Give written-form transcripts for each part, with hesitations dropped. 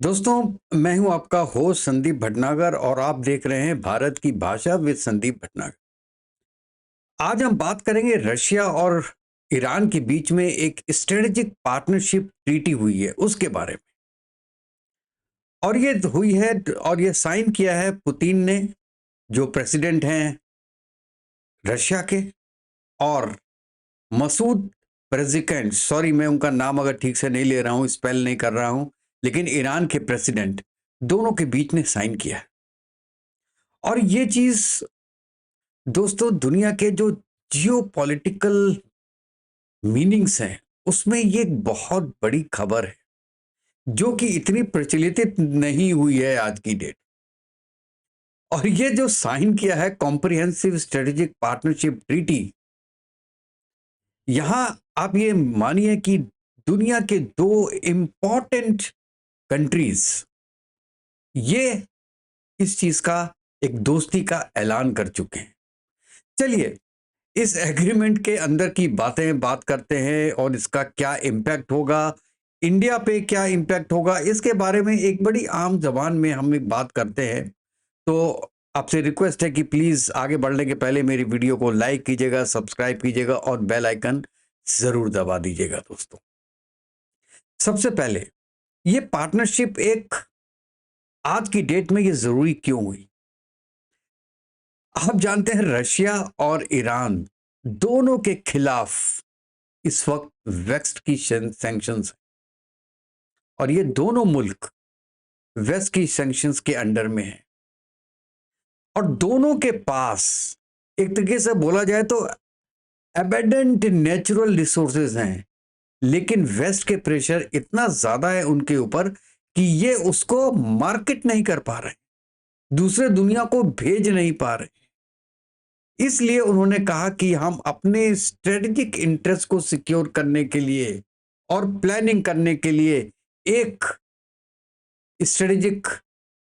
दोस्तों, मैं हूं आपका होस्ट संदीप भटनागर और आप देख रहे हैं भारत की भाषा विद संदीप भटनागर। आज हम बात करेंगे रशिया और ईरान के बीच में एक स्ट्रेटेजिक पार्टनरशिप ट्रीटी हुई है उसके बारे में। और ये हुई है और ये साइन किया है पुतिन ने, जो प्रेसिडेंट हैं रशिया के, और मसूद प्रेजिकेंट, सॉरी मैं उनका नाम अगर ठीक से नहीं ले रहा हूं, स्पेल नहीं कर रहा हूं, लेकिन ईरान के प्रेसिडेंट, दोनों के बीच में साइन किया है। और ये चीज दोस्तों दुनिया के जो जियो पॉलिटिकल मीनिंग्स हैं उसमें ये एक बहुत बड़ी खबर है जो कि इतनी प्रचलित नहीं हुई है आज की डेट। और ये जो साइन किया है कॉम्प्रिहेंसिव स्ट्रेटेजिक पार्टनरशिप ट्रीटी, यहां आप ये मानिए कि दुनिया के दो इंपॉर्टेंट कंट्रीज ये इस चीज का एक दोस्ती का ऐलान कर चुके हैं। चलिए इस एग्रीमेंट के अंदर की बातें बात करते हैं और इसका क्या इम्पैक्ट होगा, इंडिया पे क्या इम्पैक्ट होगा, इसके बारे में एक बड़ी आम जबान में हम एक बात करते हैं। तो आपसे रिक्वेस्ट है कि प्लीज आगे बढ़ने के पहले मेरी वीडियो को लाइक कीजिएगा, सब्सक्राइब कीजिएगा और बेल आइकन जरूर दबा दीजिएगा। दोस्तों, सबसे पहले ये पार्टनरशिप एक आज की डेट में ये जरूरी क्यों हुई? आप जानते हैं रशिया और ईरान दोनों के खिलाफ इस वक्त वेस्ट की सैंक्शंस है और ये दोनों मुल्क वेस्ट की सैंक्शंस के अंडर में है। और दोनों के पास एक तरीके से बोला जाए तो एबेडेंट नेचुरल रिसोर्सेज हैं, लेकिन वेस्ट के प्रेशर इतना ज्यादा है उनके ऊपर कि ये उसको मार्केट नहीं कर पा रहे, दूसरे दुनिया को भेज नहीं पा रहे। इसलिए उन्होंने कहा कि हम अपने स्ट्रेटेजिक इंटरेस्ट को सिक्योर करने के लिए और प्लानिंग करने के लिए एक स्ट्रेटेजिक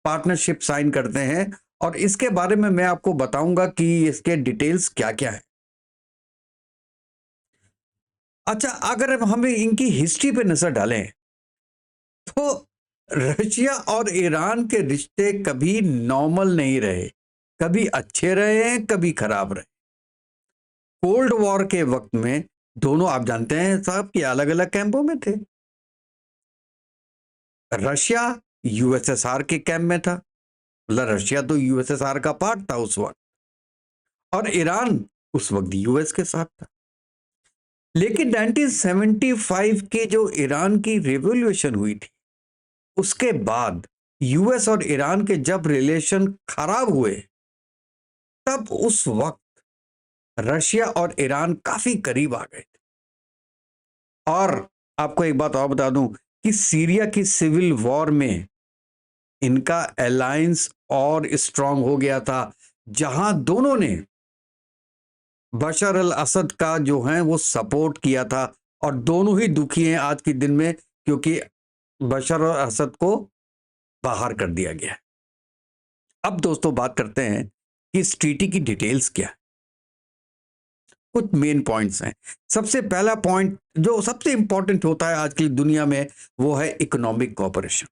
पार्टनरशिप साइन करते हैं। और इसके बारे में मैं आपको बताऊंगा कि इसके डिटेल्स क्या क्या है। अच्छा, अगर हम इनकी हिस्ट्री पे नजर डालें तो रशिया और ईरान के रिश्ते कभी नॉर्मल नहीं रहे, कभी अच्छे रहे हैं, कभी खराब रहे। कोल्ड वॉर के वक्त में दोनों, आप जानते हैं साहब, कि अलग अलग कैंपों में थे। रशिया यूएसएसआर के कैंप में था, मतलब रशिया तो यूएसएसआर का पार्ट था उस वक्त, और ईरान उस वक्त यूएस के साथ था। लेकिन 1975 की जो ईरान की रिवॉल्यूशन हुई थी उसके बाद यूएस और ईरान के जब रिलेशन खराब हुए, तब उस वक्त रशिया और ईरान काफी करीब आ गए थे। और आपको एक बात और बता दूं कि सीरिया की सिविल वॉर में इनका अलायंस और स्ट्रांग हो गया था, जहां दोनों ने बशर अल असद का जो है वो सपोर्ट किया था। और दोनों ही दुखी हैं आज के दिन में, क्योंकि बशर अल असद को बाहर कर दिया गया है। अब दोस्तों बात करते हैं कि इस ट्रीटी की डिटेल्स क्या है। कुछ मेन पॉइंट्स हैं। सबसे पहला पॉइंट जो सबसे इंपॉर्टेंट होता है आज की दुनिया में, वो है इकोनॉमिक कोऑपरेशन।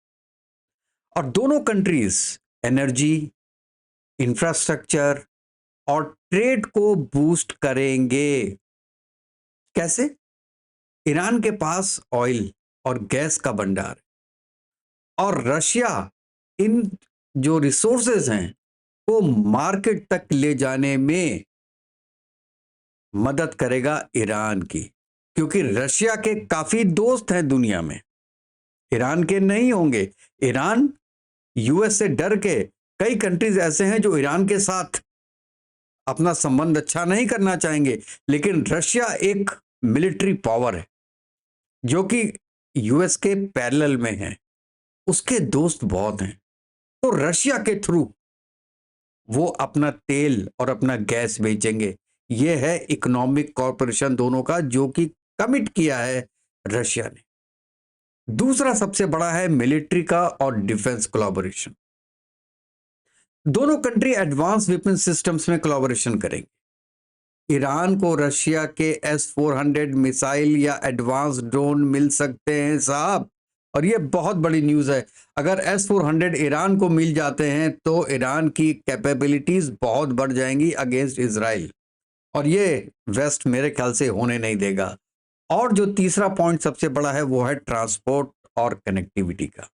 और दोनों कंट्रीज एनर्जी, इंफ्रास्ट्रक्चर और ट्रेड को बूस्ट करेंगे। कैसे? ईरान के पास ऑयल और गैस का भंडार है और रशिया इन जो रिसोर्सेज हैं वो मार्केट तक ले जाने में मदद करेगा ईरान की, क्योंकि रशिया के काफी दोस्त हैं दुनिया में, ईरान के नहीं होंगे। ईरान यूएस से डर के, कई कंट्रीज ऐसे हैं जो ईरान के साथ अपना संबंध अच्छा नहीं करना चाहेंगे, लेकिन रशिया एक मिलिट्री पावर है जो कि यूएस के पैरेलल में है, उसके दोस्त बहुत हैं। तो रशिया के थ्रू वो अपना तेल और अपना गैस बेचेंगे। ये है इकोनॉमिक कॉर्पोरेशन दोनों का, जो कि कमिट किया है रशिया ने। दूसरा सबसे बड़ा है मिलिट्री का और डिफेंस कोलैबोरेशन। दोनों कंट्री एडवांस वेपन सिस्टम्स में कोलैबोरेशन करेंगे। ईरान को रशिया के S-400 मिसाइल या एडवांस ड्रोन मिल सकते हैं साहब, और ये बहुत बड़ी न्यूज़ है। अगर S-400 ईरान को मिल जाते हैं तो ईरान की कैपेबिलिटीज बहुत बढ़ जाएंगी अगेंस्ट इजराइल, और ये वेस्ट मेरे ख्याल से होने नहीं देगा। और जो तीसरा पॉइंट सबसे बड़ा है वो है ट्रांसपोर्ट और कनेक्टिविटी का,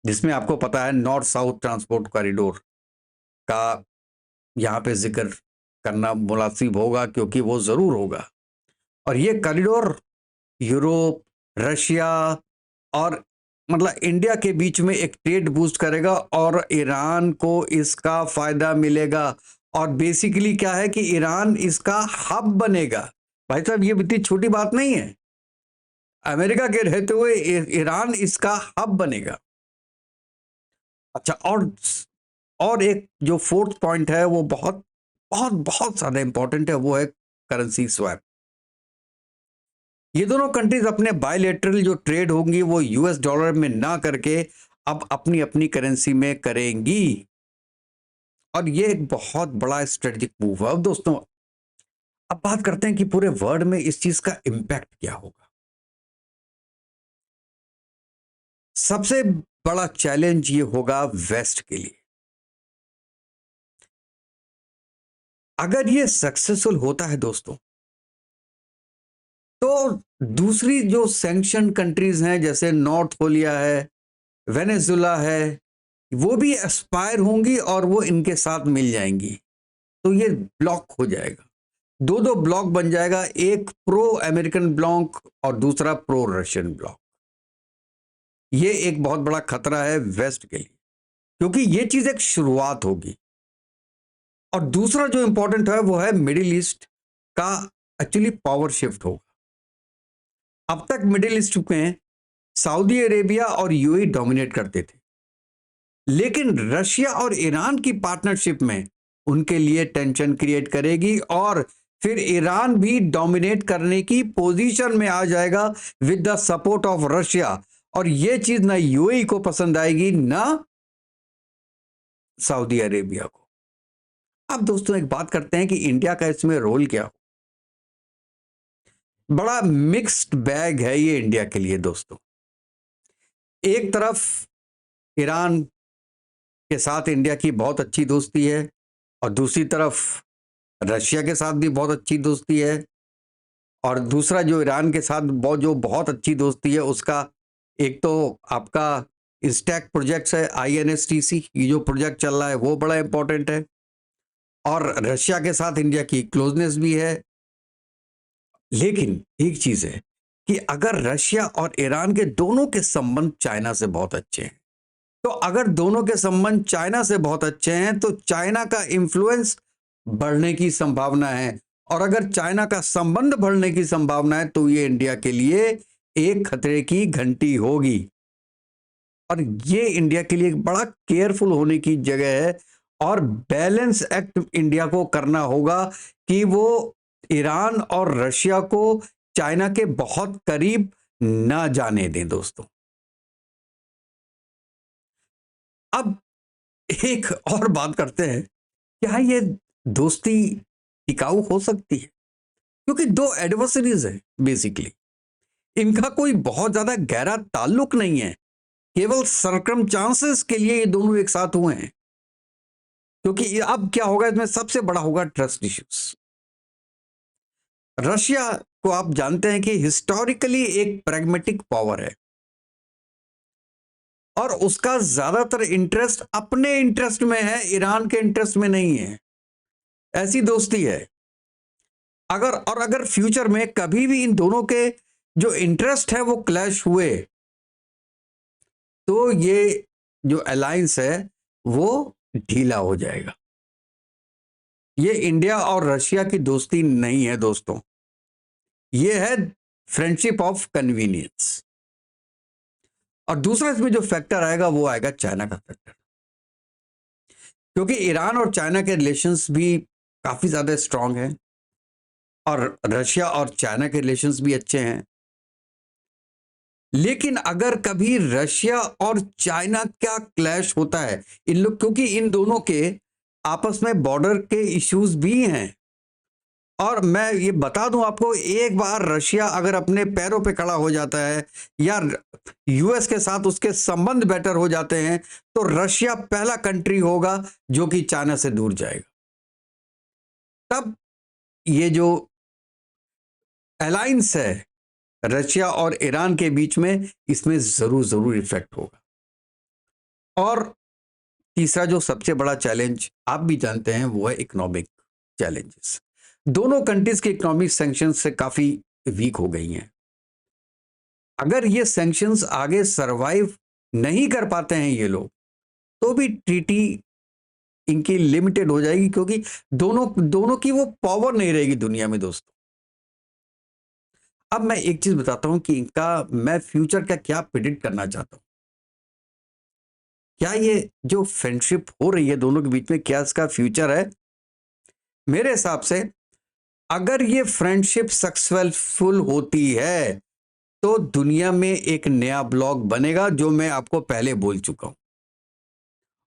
जिसमें आपको पता है नॉर्थ साउथ ट्रांसपोर्ट कॉरिडोर का यहाँ पे जिक्र करना मुनासिब होगा, क्योंकि वो जरूर होगा। और ये कॉरिडोर यूरोप, रशिया और मतलब इंडिया के बीच में एक ट्रेड बूस्ट करेगा और ईरान को इसका फायदा मिलेगा। और बेसिकली क्या है कि ईरान इसका हब बनेगा। भाई साहब, ये इतनी छोटी बात नहीं है। अमेरिका के रहते हुए ईरान इसका हब बनेगा। अच्छा, और एक जो फोर्थ पॉइंट है वो बहुत बहुत बहुत ज्यादा इंपॉर्टेंट है, वो है करेंसी स्वैप। ये दोनों कंट्रीज अपने बायलैटरल जो ट्रेड होंगी वो यूएस डॉलर में ना करके अब अपनी अपनी करेंसी में करेंगी, और ये एक बहुत बड़ा स्ट्रेटेजिक मूव है। अब दोस्तों, अब बात करते हैं कि पूरे वर्ल्ड में इस चीज का इंपैक्ट क्या होगा। सबसे बड़ा चैलेंज ये होगा वेस्ट के लिए। अगर ये सक्सेसफुल होता है दोस्तों, तो दूसरी जो सैंक्शन कंट्रीज हैं जैसे नॉर्थ कोरिया है, वेनेजुला है, वो भी एस्पायर होंगी और वो इनके साथ मिल जाएंगी। तो ये ब्लॉक हो जाएगा, दो दो ब्लॉक बन जाएगा, एक प्रो अमेरिकन ब्लॉक और दूसरा प्रो रशियन ब्लॉक। ये एक बहुत बड़ा खतरा है वेस्ट के लिए, क्योंकि ये चीज एक शुरुआत होगी। और दूसरा जो इंपॉर्टेंट है वो है मिडिल ईस्ट का एक्चुअली पावर शिफ्ट होगा। अब तक मिडिल ईस्ट में सऊदी अरेबिया और यूएई डोमिनेट करते थे, लेकिन रशिया और ईरान की पार्टनरशिप में उनके लिए टेंशन क्रिएट करेगी, और फिर ईरान भी डोमिनेट करने की पोजीशन में आ जाएगा with the support of Russia. और यह चीज ना यूएई को पसंद आएगी ना सऊदी अरेबिया को। अब दोस्तों एक बात करते हैं कि इंडिया का इसमें रोल क्या हो। बड़ा मिक्स्ड बैग है ये इंडिया के लिए दोस्तों। एक तरफ ईरान के साथ इंडिया की बहुत अच्छी दोस्ती है, और दूसरी तरफ रशिया के साथ भी बहुत अच्छी दोस्ती है। और दूसरा जो ईरान के साथ बहुत अच्छी दोस्ती है उसका एक तो आपका स्टैक प्रोजेक्ट्स है, INSTC, ये जो प्रोजेक्ट चल रहा है वो बड़ा इंपॉर्टेंट है। और रशिया के साथ इंडिया की क्लोजनेस भी है। लेकिन एक चीज है कि अगर रशिया और ईरान के दोनों के संबंध चाइना से बहुत अच्छे हैं, तो अगर दोनों के संबंध चाइना से बहुत अच्छे हैं तो चाइना का इन्फ्लुएंस बढ़ने की संभावना है। और अगर चाइना का संबंध बढ़ने की संभावना है तो ये इंडिया के लिए एक खतरे की घंटी होगी। और ये इंडिया के लिए एक बड़ा केयरफुल होने की जगह है, और बैलेंस एक्ट इंडिया को करना होगा कि वो ईरान और रशिया को चाइना के बहुत करीब ना जाने दें दोस्तों। अब एक और बात करते हैं, क्या ये दोस्ती टिकाऊ हो सकती है? क्योंकि दो एडवर्सरीज है बेसिकली, इनका कोई बहुत ज्यादा गहरा ताल्लुक नहीं है, केवल सर्कमस्टांसेस के लिए ये दोनों एक साथ हुए हैं। क्योंकि अब क्या होगा, इसमें सबसे बड़ा होगा ट्रस्ट इश्यूज। रशिया को आप जानते हैं कि हिस्टोरिकली एक प्रैग्मेटिक पावर है, और उसका ज्यादातर इंटरेस्ट अपने इंटरेस्ट में है, ईरान के इंटरेस्ट में नहीं है। ऐसी दोस्ती है। अगर फ्यूचर में कभी भी इन दोनों के जो इंटरेस्ट है वो क्लैश हुए, तो ये जो अलायंस है वो ढीला हो जाएगा। ये इंडिया और रशिया की दोस्ती नहीं है दोस्तों, ये है फ्रेंडशिप ऑफ कन्वीनियंस। और दूसरा इसमें जो फैक्टर आएगा वो आएगा चाइना का फैक्टर, क्योंकि ईरान और चाइना के रिलेशंस भी काफी ज्यादा स्ट्रांग हैं, और रशिया और चाइना के रिलेशंस भी अच्छे हैं। लेकिन अगर कभी रशिया और चाइना का क्लैश होता है, इन लोग, क्योंकि इन दोनों के आपस में बॉर्डर के इश्यूज भी हैं, और मैं ये बता दूं आपको, एक बार रशिया अगर अपने पैरों पे खड़ा हो जाता है या यूएस के साथ उसके संबंध बेटर हो जाते हैं, तो रशिया पहला कंट्री होगा जो कि चाइना से दूर जाएगा। तब ये जो अलायंस है रशिया और ईरान के बीच में, इसमें जरूर इफेक्ट होगा। और तीसरा जो सबसे बड़ा चैलेंज आप भी जानते हैं वो है इकोनॉमिक चैलेंजेस। दोनों कंट्रीज के इकोनॉमिक सैंक्शंस से काफी वीक हो गई हैं। अगर ये सैंक्शंस आगे सरवाइव नहीं कर पाते हैं ये लोग, तो भी ट्रीटी इनकी लिमिटेड हो जाएगी, क्योंकि दोनों की वो पावर नहीं रहेगी दुनिया में दोस्तों। अब मैं एक चीज बताता हूं कि इनका मैं फ्यूचर का क्या प्रिडिक्ट करना चाहता हूं। क्या ये जो फ्रेंडशिप हो रही है दोनों के बीच में, क्या इसका फ्यूचर है? मेरे हिसाब से अगर ये फ्रेंडशिप सक्सेसफुल होती है तो दुनिया में एक नया ब्लॉक बनेगा, जो मैं आपको पहले बोल चुका हूं,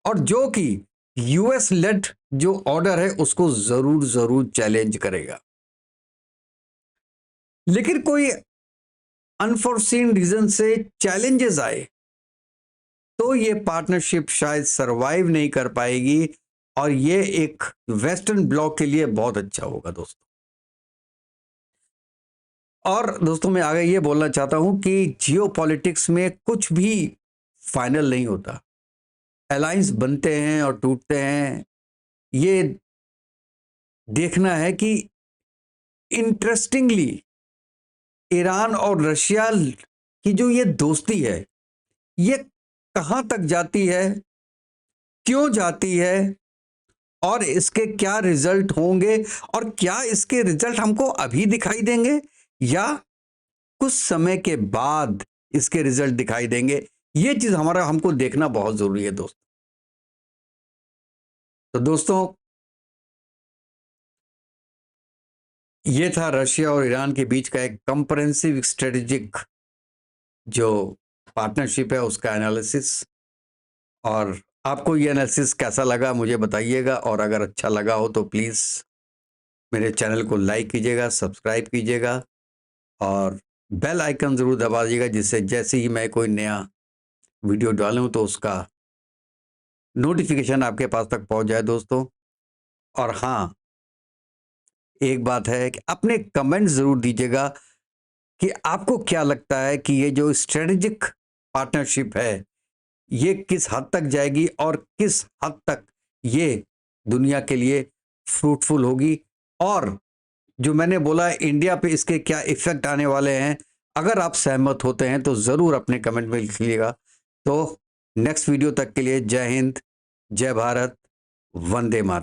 और जो कि यूएस लेड जो ऑर्डर है उसको जरूर चैलेंज करेगा। लेकिन कोई अनफोर्सीन रीजन से चैलेंजेस आए तो ये पार्टनरशिप शायद सरवाइव नहीं कर पाएगी, और ये एक वेस्टर्न ब्लॉक के लिए बहुत अच्छा होगा दोस्तों। और दोस्तों मैं आगे ये बोलना चाहता हूं कि जियोपॉलिटिक्स में कुछ भी फाइनल नहीं होता। अलायंस बनते हैं और टूटते हैं, ये देखना है कि इंटरेस्टिंगली ईरान और रशिया की जो ये दोस्ती है ये कहां तक जाती है, क्यों जाती है, और इसके क्या रिजल्ट होंगे, और क्या इसके रिजल्ट हमको अभी दिखाई देंगे या कुछ समय के बाद इसके रिजल्ट दिखाई देंगे। ये चीज हमको देखना बहुत जरूरी है दोस्तों। तो दोस्तों ये था रशिया और ईरान के बीच का एक कंप्रेहेंसिव स्ट्रेटेजिक जो पार्टनरशिप है उसका एनालिसिस। और आपको ये एनालिसिस कैसा लगा मुझे बताइएगा, और अगर अच्छा लगा हो तो प्लीज़ मेरे चैनल को लाइक कीजिएगा, सब्सक्राइब कीजिएगा और बेल आइकन ज़रूर दबा दीजिएगा, जिससे जैसे ही मैं कोई नया वीडियो डालूं तो उसका नोटिफिकेशन आपके पास तक पहुंच जाए दोस्तों। और हाँ, एक बात है कि अपने कमेंट ज़रूर दीजिएगा कि आपको क्या लगता है कि ये जो स्ट्रेटेजिक पार्टनरशिप है ये किस हद तक जाएगी और किस हद तक ये दुनिया के लिए फ्रूटफुल होगी, और जो मैंने बोला इंडिया पे इसके क्या इफेक्ट आने वाले हैं। अगर आप सहमत होते हैं तो ज़रूर अपने कमेंट में लिखिएगा। तो नेक्स्ट वीडियो तक के लिए जय हिंद, जय भारत, वंदे मातरम।